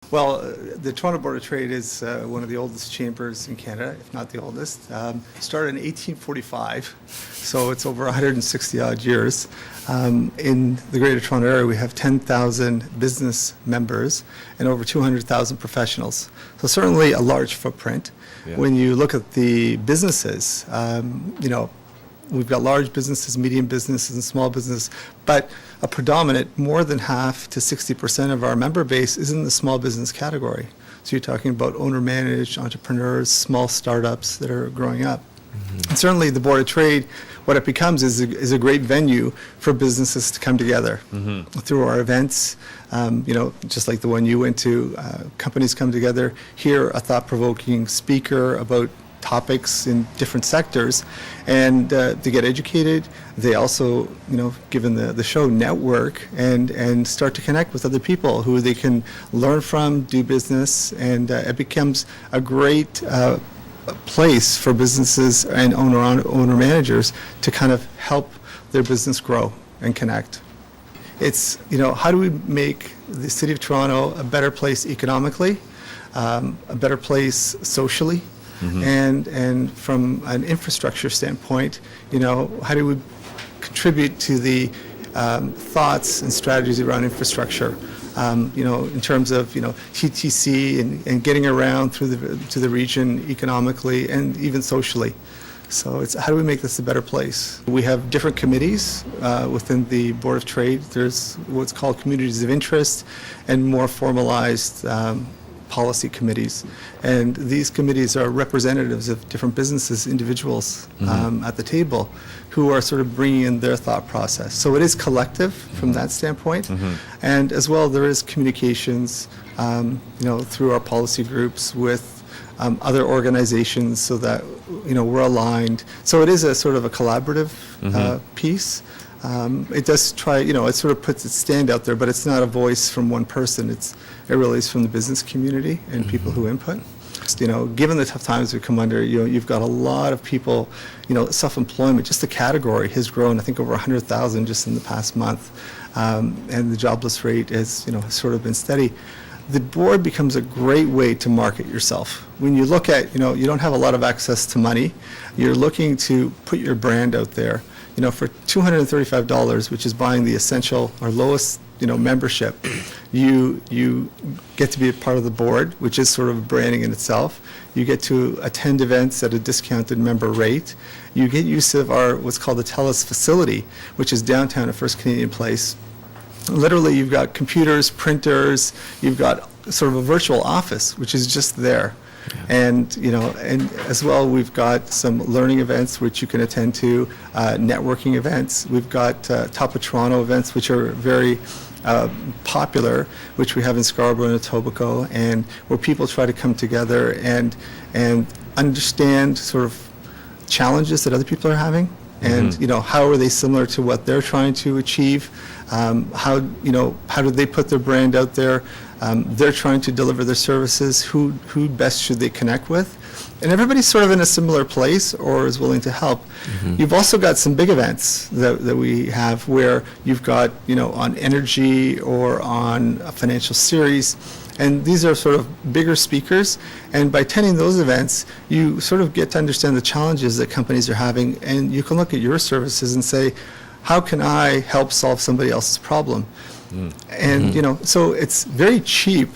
Well, the Toronto Board of Trade is one of the oldest chambers in Canada, if not the oldest. Started in 1845, so it's over 160 odd years. In the Greater Toronto Area, we have 10,000 business members and over 200,000 professionals. So certainly a large footprint. Yeah. When you look at the businesses, we've got large businesses, medium businesses, and small business, but a predominant, more than half to 60% of our member base is in the small business category. So you're talking about owner-managed entrepreneurs, small startups that are growing up. And certainly the Board of Trade, what it becomes is a great venue for businesses to come together through our events. Just like the one you went to, companies come together, hear a thought-provoking speaker about topics in different sectors, and they get educated. They also, given the show, network and start to connect with other people who they can learn from, do business, and it becomes a great place for businesses and owner managers to kind of help their business grow and connect. It's, how do we make the City of Toronto a better place economically, a better place socially, and from an infrastructure standpoint, how do we contribute to the thoughts and strategies around infrastructure, in terms of, TTC and getting around to the region economically and even socially. So it's how do we make this a better place? We have different committees within the Board of Trade. There's what's called communities of interest and more formalized policy committees. And these committees are representatives of different businesses, individuals at the table who are sort of bringing in their thought process. So it is collective from that standpoint. And as well, there is communications, through our policy groups with other organizations so that, we're aligned. So it is a sort of a collaborative piece. It does try, it sort of puts its stand out there, but it's not a voice from one person. It really is from the business community and people who input. Given the tough times we come under, you've got a lot of people, self-employment, just the category has grown, I think, over 100,000 just in the past month. And the jobless rate has, has sort of been steady. The board becomes a great way to market yourself. When you look at, you don't have a lot of access to money, you're looking to put your brand out there. For $235, which is buying the essential or lowest, membership, you get to be a part of the board, which is sort of branding in itself. You get to attend events at a discounted member rate. You get use of our what's called the TELUS facility, which is downtown at First Canadian Place. Literally, you've got computers, printers, you've got sort of a virtual office, which is just there. And, and as well, we've got some learning events which you can attend to, networking events. We've got Top of Toronto events, which are very popular, which we have in Scarborough and Etobicoke, and where people try to come together and understand sort of challenges that other people are having. And, how are they similar to what they're trying to achieve? How do they put their brand out there? They're trying to deliver their services. Who best should they connect with? And everybody's sort of in a similar place or is willing to help. You've also got some big events that we have where you've got, on energy or on a financial series. And these are sort of bigger speakers. And by attending those events, you sort of get to understand the challenges that companies are having. And you can look at your services and say, how can I help solve somebody else's problem? And, so it's very cheap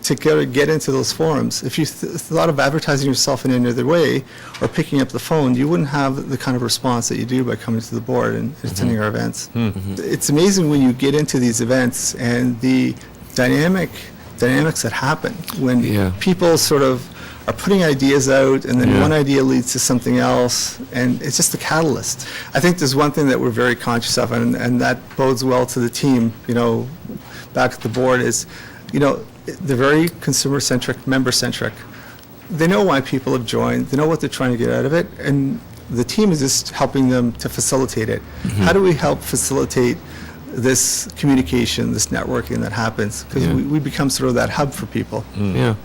to get into those forums. If you thought of advertising yourself in any other way or picking up the phone, you wouldn't have the kind of response that you do by coming to the board and attending our events. It's amazing when you get into these events and the dynamics that happen when people sort of are putting ideas out and then one idea leads to something else, and it's just a catalyst. I think there's one thing that we're very conscious of, and that bodes well to the team, back at the board is, they're very consumer-centric, member-centric. They know why people have joined, they know what they're trying to get out of it, and the team is just helping them to facilitate it. How do we help facilitate this communication, this networking that happens? Because we become sort of that hub for people.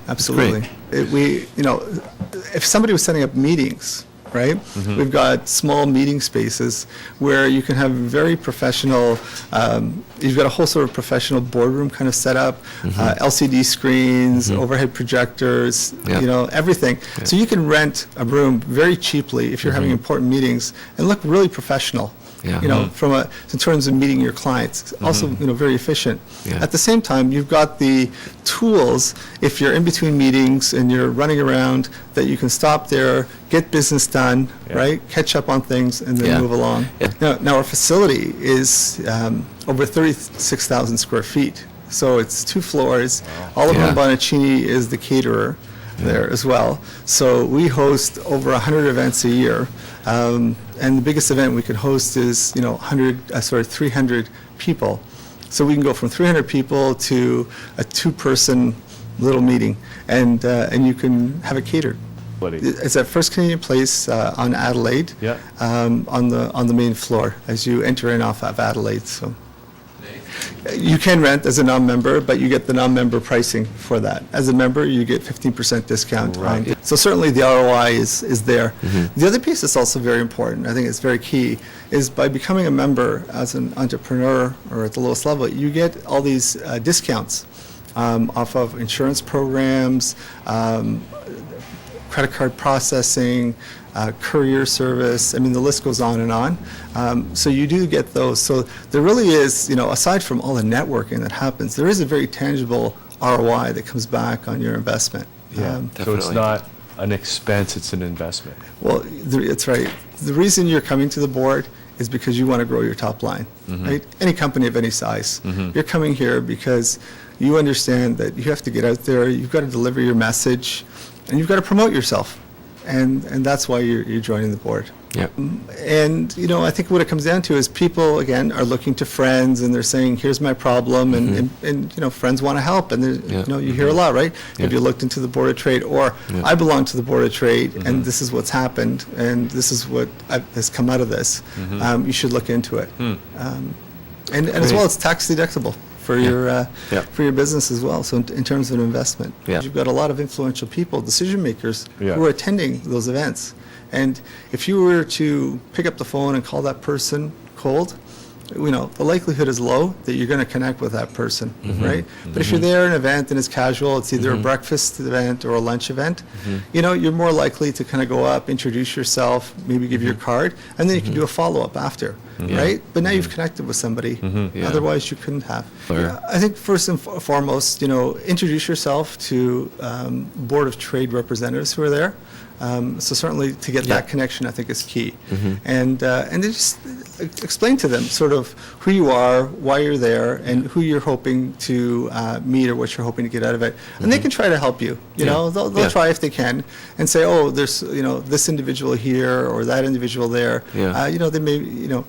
Absolutely. If somebody was setting up meetings right? We've got small meeting spaces where you can have very professional, you've got a whole sort of professional boardroom kind of set up, LCD screens, overhead projectors, Yeah. you know, everything. Yeah. So you can rent a room very cheaply if you're having important meetings and look really professional. Yeah. You know, in terms of meeting your clients, also, you know, very efficient. Yeah. At the same time, you've got the tools, if you're in between meetings and you're running around, that you can stop there, get business done, Yeah. right? Catch up on things and then Yeah. move along. Yeah. Now, our facility is over 36,000 square feet. So it's 2 floors. Oliver Yeah. Bonacini is the caterer there as well. So we host over 100 events a year. And the biggest event we can host is, you know, 300 people. So we can go from 300 people to a 2-person little meeting, and you can have it catered. It's at First Canadian Place on Adelaide, Yeah. on the main floor as you enter in off of Adelaide. So you can rent as a non-member, but you get the non-member pricing for that. As a member, you get 15% discount. Right. So certainly the ROI is there. The other piece that's also very important, I think it's very key, is by becoming a member as an entrepreneur or at the lowest level, you get all these discounts off of insurance programs, credit card processing, courier service. I mean, the list goes on and on. So you do get those. So there really is, you know, aside from all the networking that happens, there is a very tangible ROI that comes back on your investment. Yeah. So it's Definitely. not an expense, it's an investment. Well, it's right. The reason you're coming to the board is because you want to grow your top line, right? Any company of any size. You're coming here because you understand that you have to get out there, you've got to deliver your message, and you've got to promote yourself. And that's why you're joining the board. Yeah. And, you know, I think what it comes down to is people, again, are looking to friends and they're saying, here's my problem, and you know, friends want to help. And, Yeah. you know, you hear a lot, right? Yeah. Have you looked into the Board of Trade? Or, Yeah. I belong to the Board of Trade, and this is what's happened, and this is what has come out of this. You should look into it. And as Great. well, it's tax deductible for your Yeah. for your business as well. So in terms of an investment, Yeah. you've got a lot of influential people, decision makers, Yeah. who are attending those events. And if you were to pick up the phone and call that person cold, you know, the likelihood is low that you're going to connect with that person, right? But if you're there at an event and it's casual, it's either a breakfast event or a lunch event, you know, you're more likely to kind of go up, introduce yourself, maybe give your card, and then you can do a follow-up after, right? But now you've connected with somebody. Yeah. Otherwise, you couldn't have. Sure. Yeah, I think first and foremost, you know, introduce yourself to Board of Trade representatives who are there. So certainly to get that connection, I think, is key. And then just explain to them sort of who you are, why you're there, and who you're hoping to meet or what you're hoping to get out of it. And they can try to help you. You know, they'll Yeah. try if they can and say, oh, there's, you know, this individual here or that individual there. Yeah. You know, they may, you know,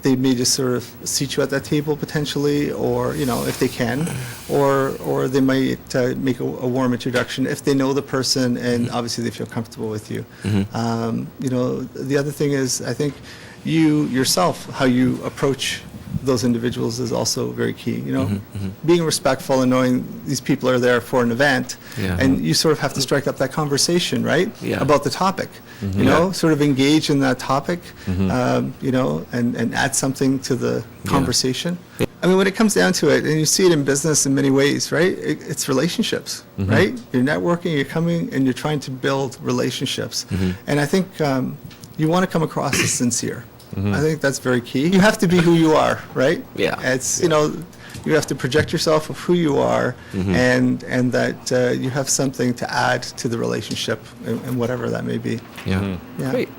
they may just sort of seat you at that table potentially, or, you know, if they can, or they might make a warm introduction if they know the person and obviously they feel comfortable with you. You know, the other thing is, I think you yourself, how you approach those individuals is also very key. You know, being respectful and knowing these people are there for an event, Yeah. and you sort of have to strike up that conversation, right? Yeah. About the topic. You know, sort of engage in that topic, you know, and add something to the conversation. I mean, when it comes down to it, and you see it in business in many ways, right? It's relationships, right? You're networking, you're coming, and you're trying to build relationships. And I think you want to come across as sincere. I think that's very key. You have to be who you are, right? Yeah. It's, you know, you have to project yourself of who you are, and that you have something to add to the relationship, and whatever that may be. Yeah. Yeah. Great.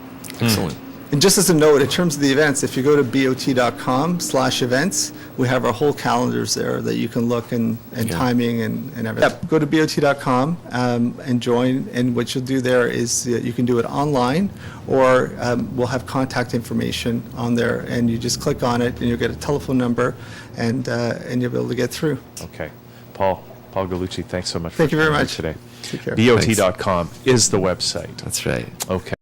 Excellent. And just as a note, in terms of the events, if you go to bot.com/events, we have our whole calendars there that you can look and timing and everything. Yep, go to bot.com and join. And what you'll do there is you can do it online, or we'll have contact information on there, and you just click on it, and you'll get a telephone number, and you'll be able to get through. Okay. Paul Gallucci, thanks so much Thank for you very coming much. today. Take care. BOT.com is the website. That's right. Okay.